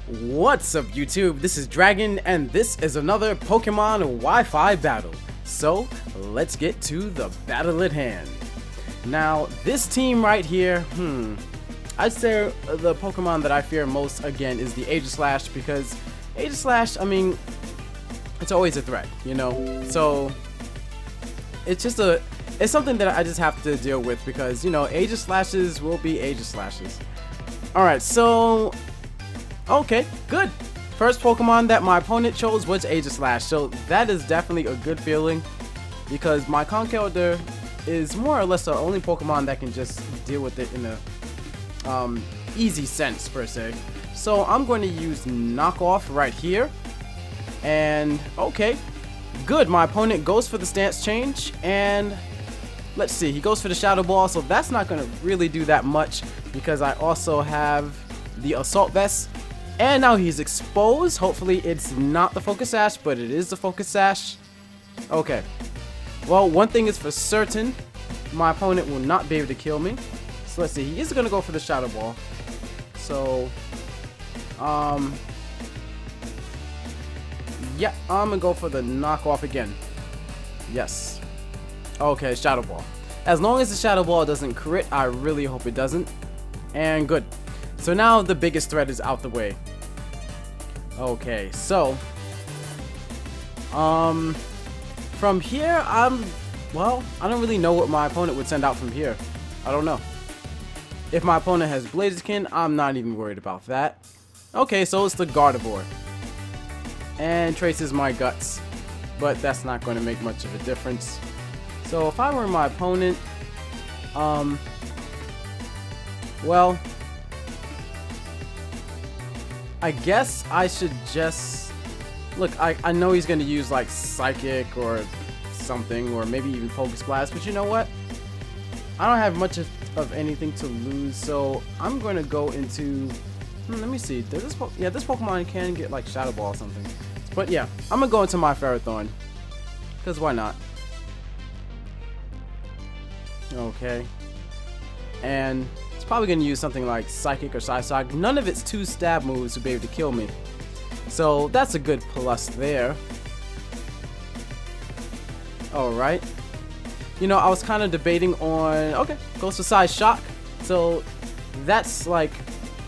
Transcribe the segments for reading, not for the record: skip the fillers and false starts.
What's up YouTube, this is Dragon and this is another Pokemon Wi-Fi battle. So let's get to the battle at hand. Now this team right here, I'd say the Pokemon that I fear most again is the Ageislash, because Ageislash, I mean, it's always a threat, you know? So it's just it's something that I just have to deal with because, you know, Ageislashes will be Ageislashes. Alright, so okay, good. First Pokemon that my opponent chose was Ageislash, so that is definitely a good feeling because my Conkeldurr is more or less the only Pokemon that can just deal with it in a easy sense per se. So I'm going to use Knockoff right here, and okay, good. My opponent goes for the stance change, and let's see, he goes for the Shadow Ball, so that's not going to really do that much because I also have the Assault Vest. And now he's exposed. Hopefully it's not the Focus Sash, but it is the Focus Sash. Okay. Well, one thing is for certain. My opponent will not be able to kill me. So let's see. He is going to go for the Shadow Ball. So, yeah, I'm going to go for the knockoff again. Yes. Okay, Shadow Ball. As long as the Shadow Ball doesn't crit, I really hope it doesn't. And good. So now the biggest threat is out the way. Okay, so from here, well, I don't really know what my opponent would send out from here. I don't know. If my opponent has Blaziken, I'm not even worried about that. Okay, so it's the Gardevoir. And traces my guts. But that's not going to make much of a difference. So if I were my opponent, well, I guess I should just look. I know he's gonna use like Psychic or something, or maybe even Focus Blast, but you know what, I don't have much of anything to lose, so I'm gonna go into let me see, does this this Pokemon can get like Shadow Ball or something, but yeah, I'm gonna go into my Ferrothorn because why not. Okay, and it's probably going to use something like Psychic or Psyshock. None of its two stab moves would be able to kill me. So that's a good plus there. Alright. You know, I was kind of debating on, okay, goes for Side Shock. So that's like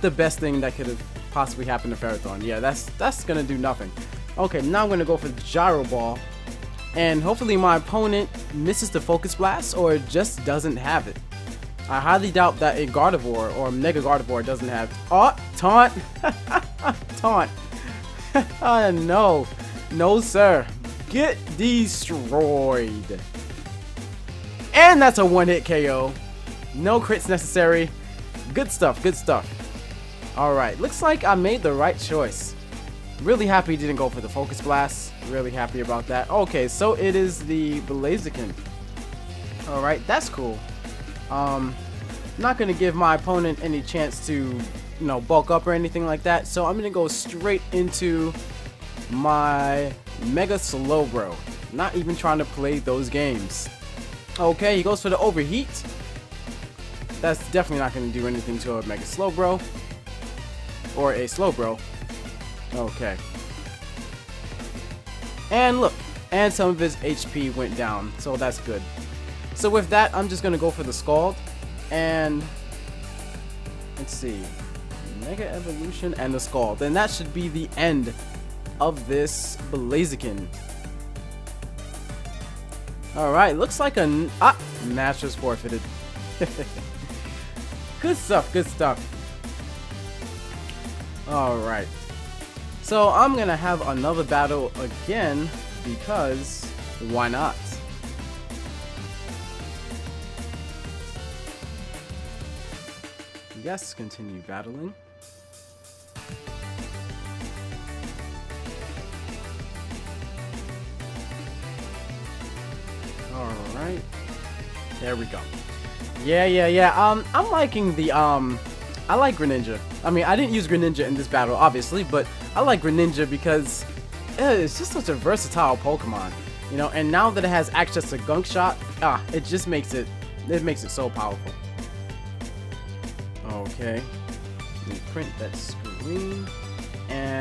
the best thing that could have possibly happened to Ferrothorn. Yeah, that's going to do nothing. Okay, now I'm going to go for Gyro Ball. And hopefully my opponent misses the Focus Blast or just doesn't have it. I highly doubt that a Gardevoir or Mega Gardevoir doesn't have. Oh, taunt! Taunt! No. No, sir. Get destroyed. And that's a one-hit KO. No crits necessary. Good stuff, good stuff. Alright, looks like I made the right choice. Really happy he didn't go for the Focus Blast. Really happy about that. Okay, so it is the Blaziken. Alright, that's cool. Not gonna give my opponent any chance to, you know, bulk up or anything like that. So I'm gonna go straight into my Mega Slowbro. Not even trying to play those games. Okay, he goes for the Overheat. That's definitely not gonna do anything to a Mega Slowbro or a Slowbro. Okay. And look, and some of his HP went down, so that's good. So with that, I'm just gonna go for the Scald, and let's see, Mega Evolution and the Scald. Then that should be the end of this Blaziken. Alright, looks like match was forfeited. Good stuff, good stuff. Alright. So I'm gonna have another battle again because why not? Yes, continue battling. Alright. There we go. Yeah. I'm liking the I like Greninja. I mean, I didn't use Greninja in this battle, obviously, but I like Greninja because it's just such a versatile Pokemon, you know. And now that it has access to Gunk Shot, it just makes it so powerful. Okay, let me print that screen.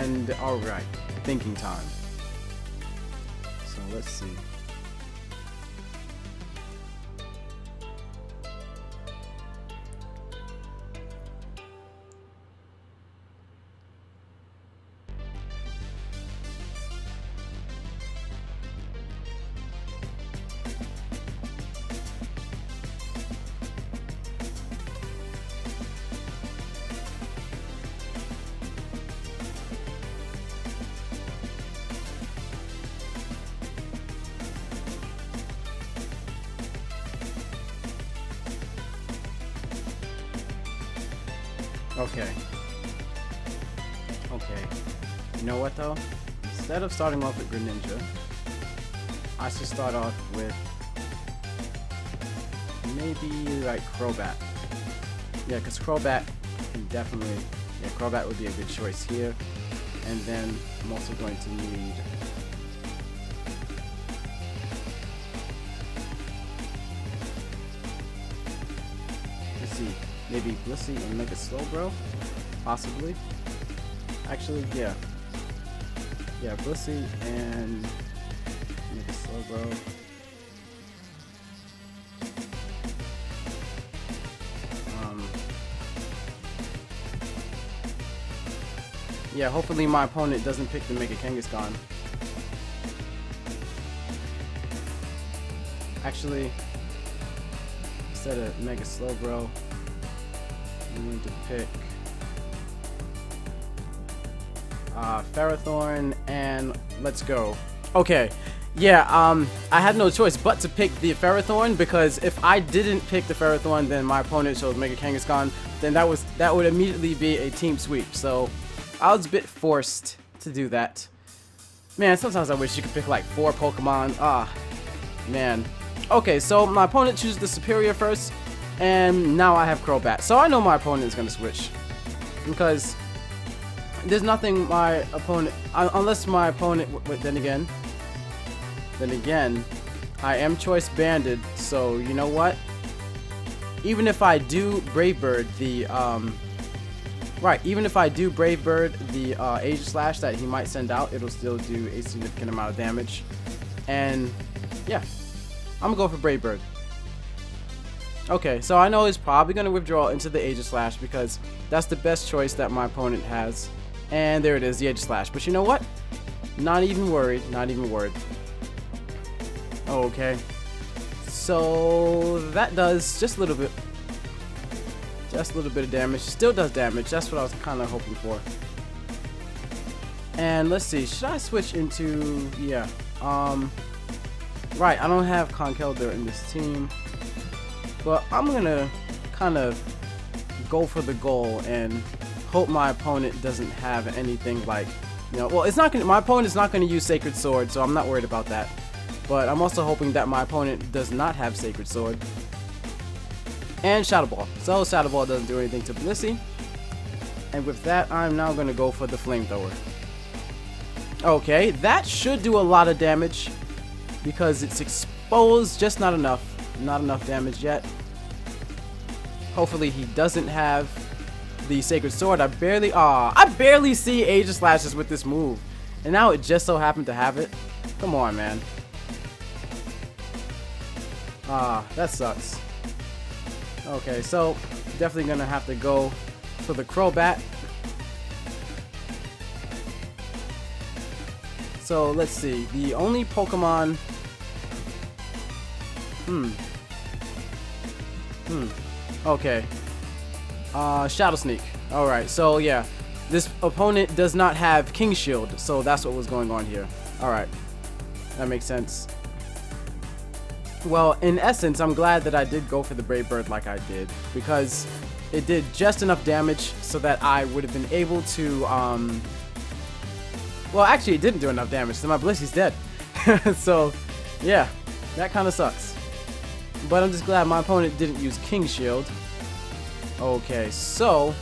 and alright, thinking time. So let's see. Okay. You know what though? Instead of starting off with Greninja, I should start off with maybe like Crobat. Yeah, because Crobat can definitely, yeah, Crobat would be a good choice here. And then I'm also going to need maybe Blissey and Mega Slowbro, possibly. Actually, yeah. Yeah, Blissey and Mega Slowbro. Yeah, hopefully my opponent doesn't pick the Mega Kangaskhan. Actually, instead of Mega Slowbro, I'm going to pick Ferrothorn, and let's go. Okay, yeah, I had no choice but to pick the Ferrothorn, because if I didn't pick the Ferrothorn, then my opponent chose Mega Kangaskhan, then that would immediately be a team sweep. So I was a bit forced to do that. Man, sometimes I wish you could pick like 4 Pokemon. Ah, man. Okay, so my opponent chooses the Superior first. And now I have Crobat. So I know my opponent is going to switch. Because there's nothing my opponent... unless my opponent... Then again, I am Choice Banded. So, you know what? Even if I do Brave Bird the... Right, even if I do Brave Bird the Ageislash that he might send out, it'll still do a significant amount of damage. And, yeah. I'm going to go for Brave Bird. Okay, so I know he's probably going to withdraw into the Ageislash because that's the best choice that my opponent has. And there it is, the Ageislash. But you know what? Not even worried. Not even worried. Okay. So that does just a little bit. Just a little bit of damage. Still does damage. That's what I was kind of hoping for. And let's see. Should I switch into... Yeah. Right, I don't have Conkeldurr in this team. But I'm gonna kind of go for the goal and hope my opponent doesn't have anything like, you know, well, it's not gonna, my opponent's not gonna use Sacred Sword, so I'm not worried about that. But I'm also hoping that my opponent does not have Sacred Sword. And Shadow Ball. So Shadow Ball doesn't do anything to Blissey. And with that, I'm now gonna go for the Flamethrower. Okay, that should do a lot of damage because it's exposed, just not enough. Not enough damage yet. Hopefully he doesn't have the Sacred Sword. I barely see Aegislashes with this move. And now it just so happened to have it. Come on, man. That sucks. Okay, so definitely gonna have to go for the Crobat. So let's see. The only Pokemon... Okay. Shadow Sneak. Alright, so yeah. This opponent does not have King Shield, so that's what was going on here. Alright. That makes sense. Well, in essence, I'm glad that I did go for the Brave Bird like I did, because it did just enough damage so that I would have been able to, well, actually, it didn't do enough damage, so my Blissey's dead. So, yeah, that kind of sucks. But I'm just glad my opponent didn't use King Shield. Okay, so...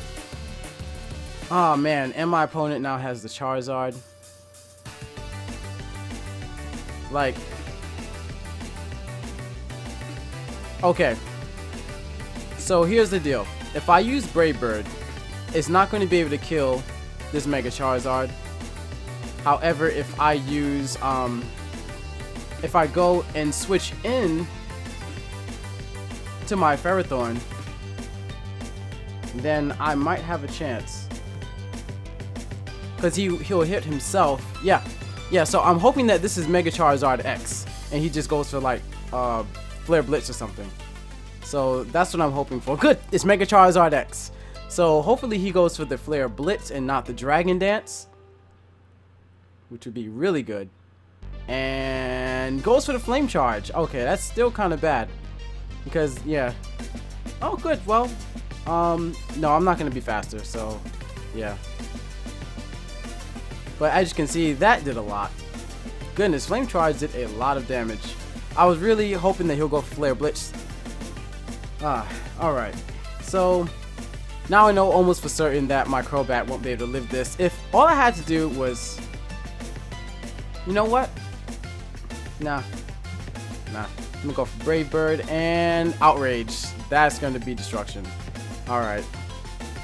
Oh man, and my opponent now has the Charizard. Like... Okay. So here's the deal. If I use Brave Bird, it's not going to be able to kill this Mega Charizard. However, if I use, if I go and switch in to my Ferrothorn, then I might have a chance. Because he'll hit himself. Yeah, so I'm hoping that this is Mega Charizard X. And he just goes for like, Flare Blitz or something. So that's what I'm hoping for. Good, it's Mega Charizard X. So hopefully he goes for the Flare Blitz and not the Dragon Dance, which would be really good. And goes for the Flame Charge. Okay, that's still kind of bad. Because, yeah. Oh, good, well, no, I'm not going to be faster, so, yeah. But as you can see, that did a lot. Goodness, Flame Charge did a lot of damage. I was really hoping that he'll go for Flare Blitz. Alright. So, now I know almost for certain that my Crobat won't be able to live this. If all I had to do was... You know what? Nah. I'm gonna go for Brave Bird and Outrage. That's gonna be destruction. Alright.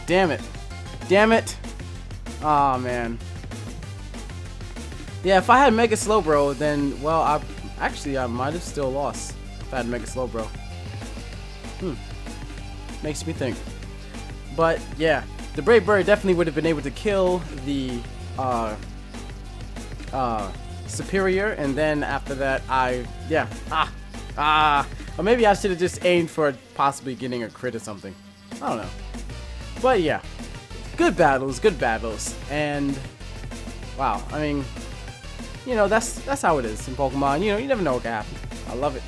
Damn it. Aw, man. Yeah, if I had Mega Slowbro, then, well, I might have still lost if I had Mega Slowbro. Makes me think. But, yeah, the Brave Bird definitely would have been able to kill the, Superior, and then after that, or maybe I should have just aimed for possibly getting a crit or something. I don't know. But, yeah, good battles, and, wow, I mean... You know, that's how it is in Pokemon. You know, you never know what can happen. I love it.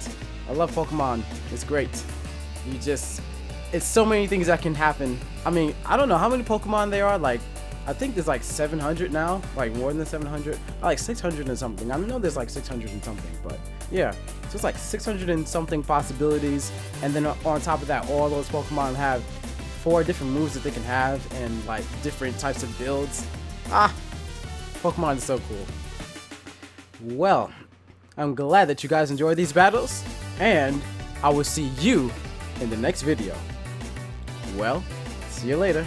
I love Pokemon. It's great. It's so many things that can happen. I mean, I don't know how many Pokemon there are. Like, I think there's like 700 now. Like, more than 700. Like, 600 and something. I know there's like 600 and something. But, yeah. So it's like 600 and something possibilities. And then on top of that, all those Pokemon have 4 different moves that they can have. And, like, different types of builds. Pokemon is so cool. Well, I'm glad that you guys enjoyed these battles, and I will see you in the next video. Well, see you later.